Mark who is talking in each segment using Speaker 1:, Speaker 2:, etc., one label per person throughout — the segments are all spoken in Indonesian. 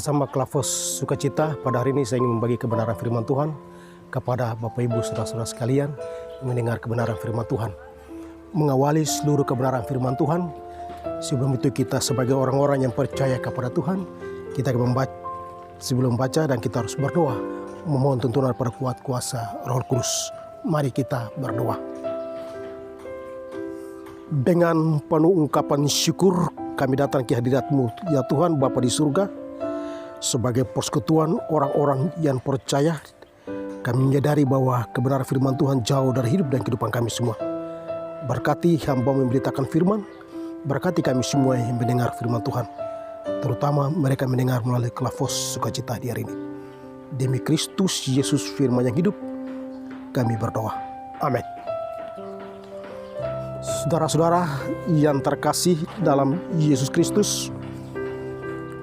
Speaker 1: bersama Klavos Sukacita. Pada hari ini saya ingin membagi kebenaran firman Tuhan kepada Bapak Ibu saudara-saudara sekalian yang mendengar kebenaran firman Tuhan. Mengawali seluruh kebenaran firman Tuhan, sebelum itu kita sebagai orang-orang yang percaya kepada Tuhan, kita akan sebelum membaca dan kita harus berdoa, memohon tuntunan pada kuat kuasa Roh Kudus. Mari kita berdoa. Dengan penuh ungkapan syukur kami datang ke hadirat-Mu, ya Tuhan Bapa di surga. Sebagai persekutuan orang-orang yang percaya, kami menyadari bahwa kebenaran firman Tuhan jauh dari hidup dan kehidupan kami semua. Berkati hamba memberitakan firman, berkati kami semua yang mendengar firman Tuhan, terutama mereka mendengar melalui Klavos Sukacita di hari ini. Demi Kristus Yesus firman yang hidup, kami berdoa. Amin. Saudara-saudara yang terkasih dalam Yesus Kristus,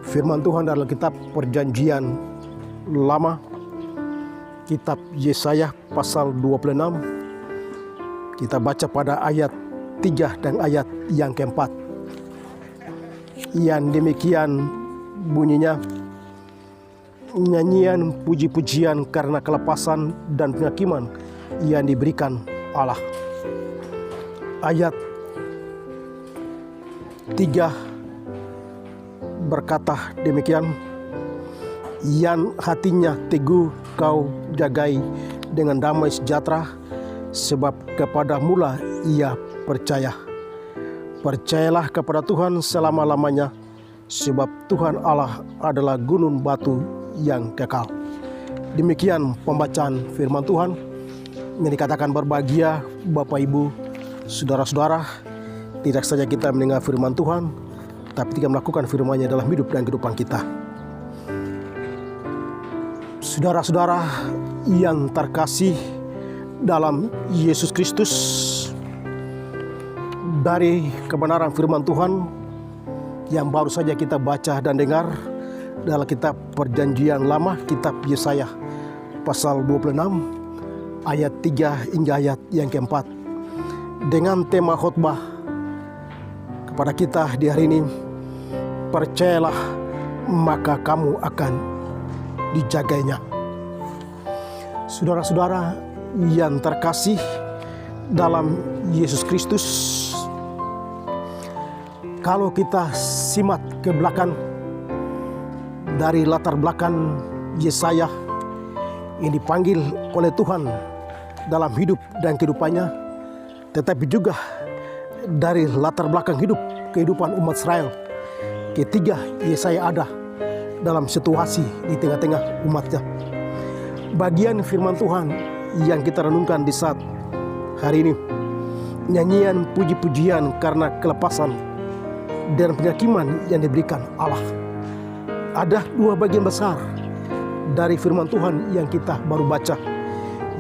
Speaker 1: firman Tuhan dalam kitab Perjanjian Lama, kitab Yesaya pasal 26, kita baca pada ayat 3 dan ayat yang keempat. Yang demikian bunyinya, nyanyian puji-pujian karena kelepasan dan penghakiman yang diberikan Allah. Ayat 3 berkata demikian, yang hatinya teguh kau jagai dengan damai sejahtera, sebab kepada mula ia percaya. Percayalah kepada Tuhan selama-lamanya, sebab Tuhan Allah adalah gunung batu yang kekal. Demikian pembacaan firman Tuhan. Ini dikatakan berbahagia Bapak Ibu, saudara-saudara, tidak saja kita mendengar firman Tuhan, tapi kita melakukan firman-Nya dalam hidup dan kehidupan kita. Saudara-saudara yang terkasih dalam Yesus Kristus, dari kebenaran firman Tuhan yang baru saja kita baca dan dengar dalam kitab Perjanjian Lama, kitab Yesaya pasal 26 ayat 3 hingga ayat yang keempat, dengan tema khotbah kepada kita di hari ini, percayalah maka kamu akan dijaganya. Saudara-saudara yang terkasih dalam Yesus Kristus, kalau kita simak ke belakang, dari latar belakang Yesaya yang dipanggil oleh Tuhan dalam hidup dan kehidupannya, tetapi juga dari latar belakang kehidupan umat Israel ketika Yesaya ada dalam situasi di tengah-tengah umatnya. Bagian firman Tuhan yang kita renungkan di saat hari ini, nyanyian puji-pujian karena kelepasan dan penghakiman yang diberikan Allah. Ada dua bagian besar dari firman Tuhan yang kita baru baca,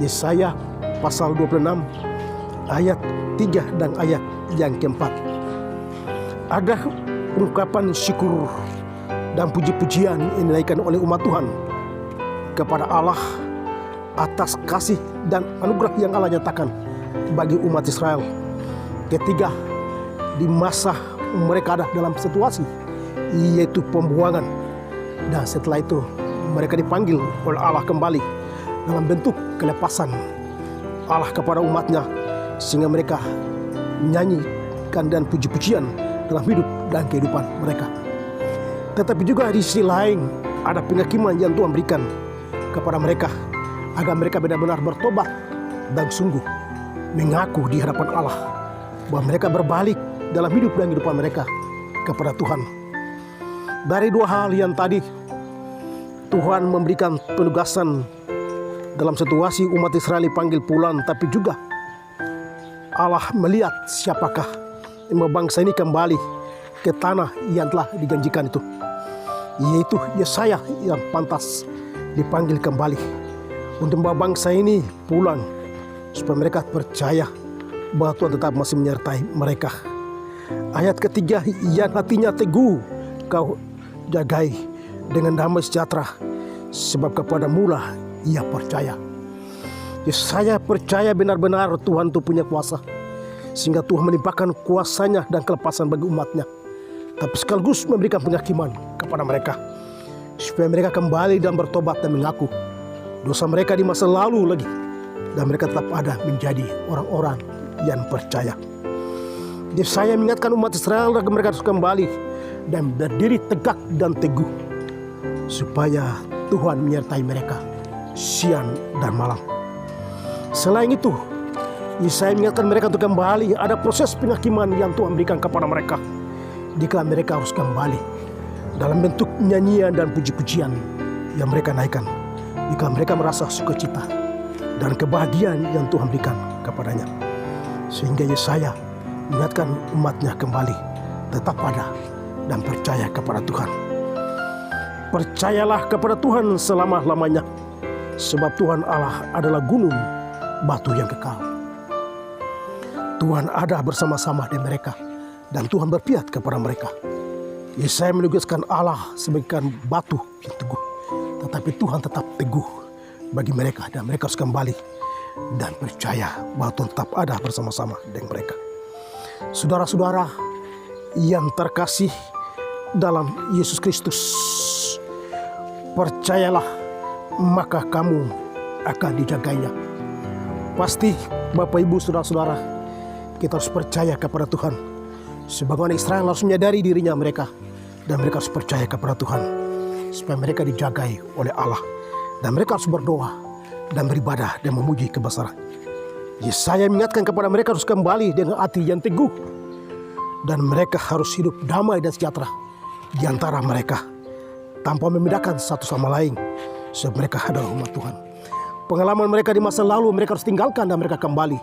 Speaker 1: Yesaya pasal 26 ayat 3 dan ayat yang keempat. Ada ungkapan syukur dan puji-pujian yang dinaikkan oleh umat Tuhan kepada Allah atas kasih dan anugerah yang Allah nyatakan bagi umat Israel ketika di masa mereka ada dalam situasi yaitu pembuangan, dan setelah itu mereka dipanggil oleh Allah kembali dalam bentuk kelepasan Allah kepada umatnya, sehingga mereka nyanyikan dan puji-pujian dalam hidup dan kehidupan mereka. Tetapi juga di sisi lain ada penghakiman yang Tuhan berikan kepada mereka agar mereka benar-benar bertobat dan sungguh mengaku di hadapan Allah bahwa mereka berbalik dalam hidup dan kehidupan mereka kepada Tuhan. Dari dua hal yang tadi, Tuhan memberikan penugasan dalam situasi umat Israel dipanggil pulang, tapi juga Allah melihat siapakah yang membawa bangsa ini kembali ke tanah yang telah dijanjikan itu, yaitu Yesaya yang pantas dipanggil kembali untuk membawa bangsa ini pulang supaya mereka percaya bahwa Tuhan tetap masih menyertai mereka. Ayat ketiga, yang hatinya teguh kau jagai dengan damai sejahtera, sebab kepada mula ia percaya. Saya percaya benar-benar Tuhan itu punya kuasa, sehingga Tuhan melimpahkan kuasanya dan kelepasan bagi umatnya, tapi sekaligus memberikan penghakiman kepada mereka. supaya mereka kembali dan bertobat dan mengaku dosa mereka di masa lalu lagi, dan mereka tetap ada menjadi orang-orang yang percaya. Yesaya mengingatkan umat Israel agar mereka harus kembali dan berdiri tegak dan teguh, supaya Tuhan menyertai mereka siang dan malam. Selain itu, Yesaya mengingatkan mereka untuk kembali. Ada proses penghakiman yang Tuhan berikan kepada mereka. Jika mereka harus kembali dalam bentuk nyanyian dan puji-pujian yang mereka naikkan, jika mereka merasa sukacita dan kebahagiaan yang Tuhan berikan kepadanya. Sehingga Yesaya mengingatkan umatnya kembali tetap ada dan percaya kepada Tuhan. Percayalah kepada Tuhan selama-lamanya, sebab Tuhan Allah adalah gunung batu yang kekal. Tuhan ada bersama-sama dengan mereka, dan Tuhan berpihak kepada mereka. Yesaya menugaskan Allah sebagai batu yang teguh, tetapi Tuhan tetap teguh bagi mereka, dan mereka harus kembali dan percaya bahwa Tuhan tetap ada bersama-sama dengan mereka. Saudara-saudara yang terkasih dalam Yesus Kristus, percayalah maka kamu akan dijaganya. Pasti Bapak Ibu saudara-saudara, kita harus percaya kepada Tuhan. Sebagaimana Israel harus menyadari dirinya mereka, dan mereka harus percaya kepada Tuhan supaya mereka dijagai oleh Allah, dan mereka harus berdoa dan beribadah dan memuji kebesaran. Yesaya mengingatkan kepada mereka harus kembali dengan hati yang teguh, dan mereka harus hidup damai dan sejahtera di antara mereka tanpa membedakan satu sama lain, sebab mereka adalah umat Tuhan. Pengalaman mereka di masa lalu mereka harus tinggalkan, dan mereka kembali,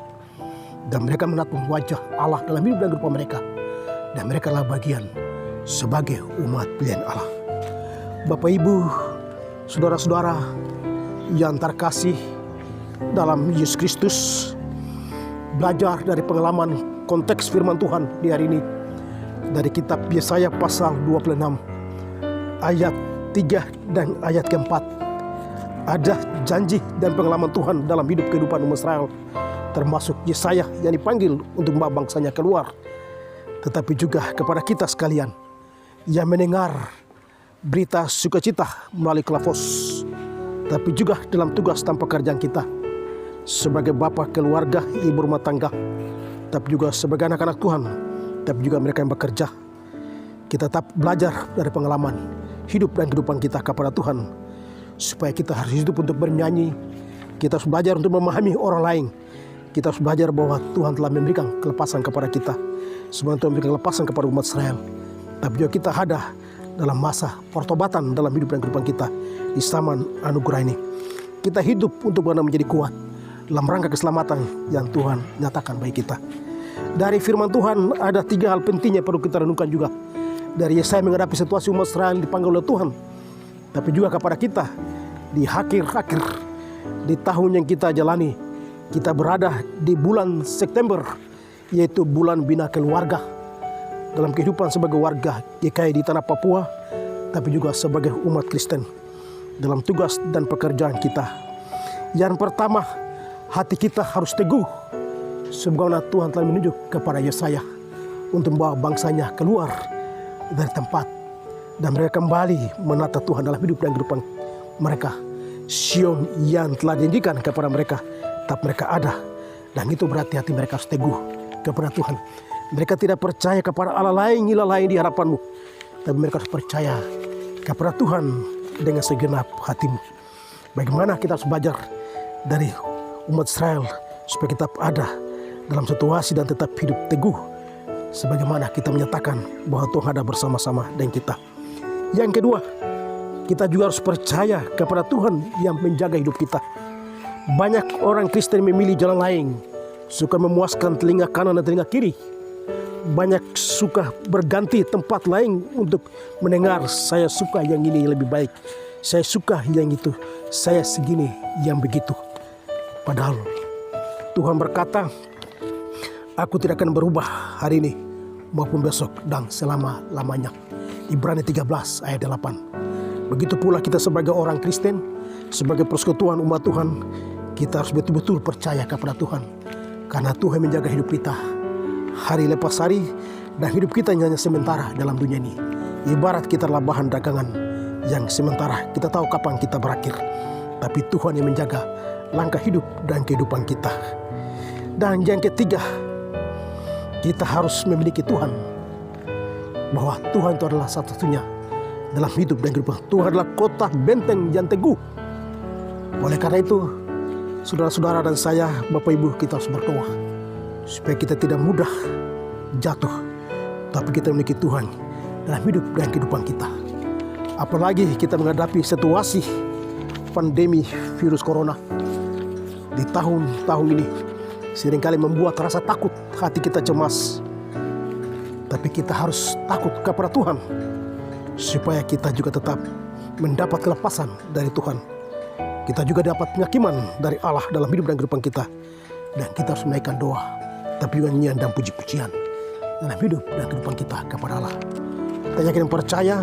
Speaker 1: dan mereka menatap wajah Allah dalam hidup dan kehidupan mereka, dan mereka adalah bagian sebagai umat pilihan Allah. Bapak Ibu, saudara-saudara yang terkasih dalam Yesus Kristus, belajar dari pengalaman konteks firman Tuhan di hari ini dari kitab Yesaya pasal 26 ayat 3 dan ayat keempat. Ada janji dan pengalaman Tuhan dalam hidup kehidupan umat Israel, termasuk Yesaya yang dipanggil untuk membawa bangsanya keluar, tetapi juga kepada kita sekalian yang mendengar berita sukacita melalui Klafos, tapi juga dalam tugas dan pekerjaan kita sebagai bapak keluarga, ibu rumah tangga, tapi juga sebagai anak-anak Tuhan, tapi juga mereka yang bekerja. Kita tetap belajar dari pengalaman hidup dan kehidupan kita kepada Tuhan, supaya kita harus hidup untuk bernyanyi. Kita harus belajar untuk memahami orang lain. Kita harus belajar bahwa Tuhan telah memberikan kelepasan kepada kita, sebagaimana Tuhan memberikan kelepasan kepada umat Israel. Tapi juga kita ada dalam masa pertobatan dalam hidup dan kehidupan kita di zaman anugerah ini. Kita hidup untuk benar menjadi kuat dalam rangka keselamatan yang Tuhan nyatakan bagi kita. Dari firman Tuhan ada 3 hal penting yang perlu kita renungkan juga. Dari Yesaya menghadapi situasi umat Israel dipanggil oleh Tuhan, tapi juga kepada kita di akhir-akhir di tahun yang kita jalani. Kita berada di bulan September, yaitu bulan bina keluarga, dalam kehidupan sebagai warga GKI di tanah Papua, tapi juga sebagai umat Kristen dalam tugas dan pekerjaan kita. Yang pertama, hati kita harus teguh, sebagaimana Tuhan telah menunjuk kepada Yesaya untuk membawa bangsanya keluar dari tempat, dan mereka kembali menata Tuhan dalam hidup dan kehidupan mereka. Sion yang telah dijanjikan kepada mereka, tetap mereka ada, dan itu berarti hati mereka harus teguh kepada Tuhan. Mereka tidak percaya kepada Allah lain, ilah lain di hadapanmu, tapi mereka harus percaya kepada Tuhan dengan segenap hatimu. Bagaimana kita harus belajar dari umat Israel supaya kita ada dalam situasi dan tetap hidup teguh, sebagaimana kita menyatakan bahwa Tuhan ada bersama-sama dengan kita. Yang kedua, kita juga harus percaya kepada Tuhan yang menjaga hidup kita. Banyak orang Kristen memilih jalan lain, suka memuaskan telinga kanan dan telinga kiri. Banyak suka berganti tempat lain untuk mendengar, saya suka yang ini lebih baik, saya suka yang itu, saya segini yang begitu. Padahal Tuhan berkata, aku tidak akan berubah hari ini maupun besok dan selama-lamanya. Ibrani 13 ayat 8. Begitu pula kita sebagai orang Kristen, sebagai persekutuan umat Tuhan, kita harus betul-betul percaya kepada Tuhan, karena Tuhan menjaga hidup kita hari lepas hari, dan hidup kita hanya sementara dalam dunia ini. Ibarat kita adalah bahan dagangan yang sementara kita tahu kapan kita berakhir. Tapi Tuhan yang menjaga langkah hidup dan kehidupan kita. Dan yang ketiga, kita harus memiliki Tuhan. Bahwa Tuhan itu adalah satu-satunya dalam hidup dan kehidupan. Tuhan adalah kota benteng yang teguh. Oleh karena itu, saudara-saudara dan saya, Bapak Ibu, kita harus berdoa supaya kita tidak mudah jatuh, tapi kita memiliki Tuhan dalam hidup dan kehidupan kita. Apalagi kita menghadapi situasi pandemi virus corona di tahun-tahun ini, seringkali membuat rasa takut, hati kita cemas. Tapi kita harus takut kepada Tuhan supaya kita juga tetap mendapat kelepasan dari Tuhan. Kita juga dapat penghakiman dari Allah dalam hidup dan kehidupan kita. Dan kita harus menaikkan doa, tapi juga nyanyian dan puji-pujian dalam hidup dan kehidupan kita kepada Allah. Kita yakin dan percaya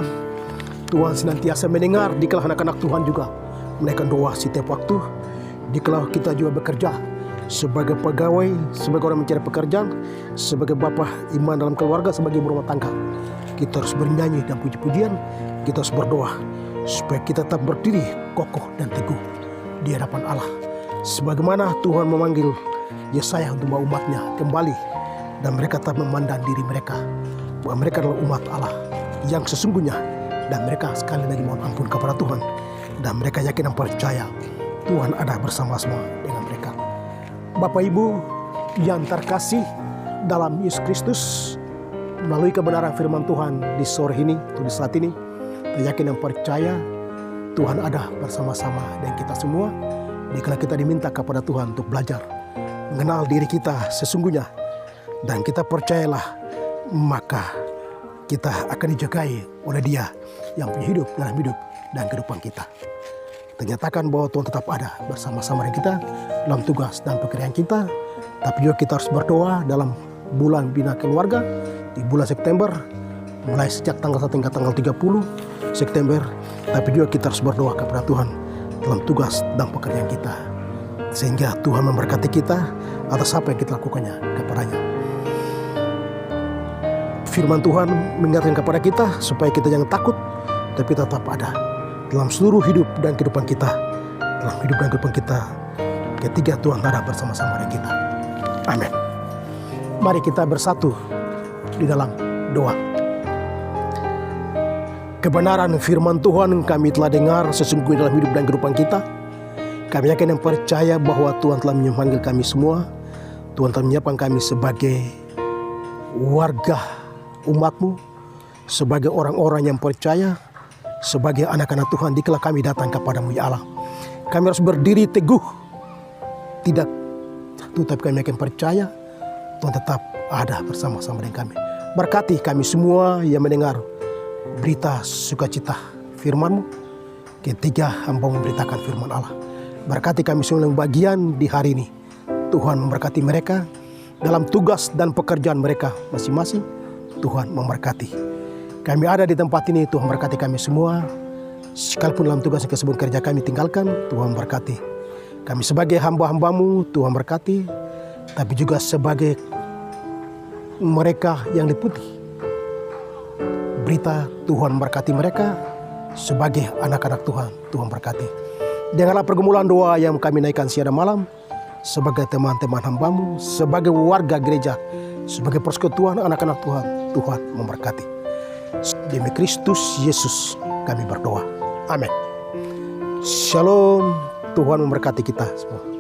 Speaker 1: Tuhan senantiasa mendengar dikala anak-anak Tuhan juga menaikkan doa setiap waktu. Dikala kita juga bekerja sebagai pegawai, sebagai orang mencari pekerjaan, sebagai bapak iman dalam keluarga, sebagai ibu rumah tangga, kita harus bernyanyi dan puji-pujian. Kita harus berdoa supaya kita tetap berdiri kokoh dan teguh di hadapan Allah. Sebagaimana Tuhan memanggil Yesaya untuk membawa umatnya kembali, dan mereka tetap memandang diri mereka bahwa mereka adalah umat Allah yang sesungguhnya, dan mereka sekali lagi mohon ampun kepada Tuhan, dan mereka yakin dan percaya Tuhan ada bersama-sama dengan mereka. Bapak Ibu yang terkasih dalam Yesus Kristus, melalui kebenaran firman Tuhan di sore ini, di saat ini, kita yakin dan percaya Tuhan ada bersama-sama dengan kita semua. Dikala kita diminta kepada Tuhan untuk belajar mengenal diri kita sesungguhnya, dan kita percayalah, maka kita akan dijagai oleh Dia yang punya hidup dalam hidup dan kehidupan kita. Ternyatakan bahwa Tuhan tetap ada bersama-sama dengan kita dalam tugas dan pekerjaan kita. Tapi juga kita harus berdoa dalam bulan Bina Keluarga di bulan September, mulai sejak tanggal 1 hingga tanggal 30 September. Tapi juga kita harus berdoa kepada Tuhan dalam tugas dan pekerjaan kita, sehingga Tuhan memberkati kita atas apa yang kita lakukannya kepadanya. Firman Tuhan mengingatkan kepada kita supaya kita jangan takut, tapi tetap ada dalam seluruh hidup dan kehidupan kita. Dalam hidup dan kehidupan kita, ketiga Tuhan ada bersama-sama dengan kita. Amin. Mari kita bersatu di dalam doa. Kebenaran firman Tuhan kami telah dengar sesungguhnya dalam hidup dan kehidupan kita. Kami yakin dan percaya bahwa Tuhan telah memanggil kami semua. Tuhan telah menyiapkan kami sebagai warga umat-Mu, sebagai orang-orang yang percaya, sebagai anak-anak Tuhan. Dikala kami datang kepada-Mu ya Allah, kami harus berdiri teguh, tidak tapi kami akan percaya Tuhan tetap ada bersama-sama dengan kami. Berkati kami semua yang mendengar berita sukacita firman-Mu, ketika hamba memberitakan firman Allah. Berkati kami semua yang bagian di hari ini. Tuhan memberkati mereka dalam tugas dan pekerjaan mereka masing-masing. Tuhan memberkati. Kami ada di tempat ini, Tuhan berkati kami semua. Sekalipun dalam tugas dan kesibukan kerja kami tinggalkan, Tuhan berkati. Kami sebagai hamba-hamba-Mu, Tuhan berkati. Tapi juga sebagai mereka yang liputi berita, Tuhan memberkati mereka. Sebagai anak-anak Tuhan, Tuhan berkati. Dengarlah pergumulan doa yang kami naikkan siang dan malam, sebagai teman-teman hamba-Mu, sebagai warga gereja, sebagai persekutuan anak-anak Tuhan. Tuhan memberkati. Demi Kristus Yesus kami berdoa. Amin. Shalom. Tuhan memberkati kita semua.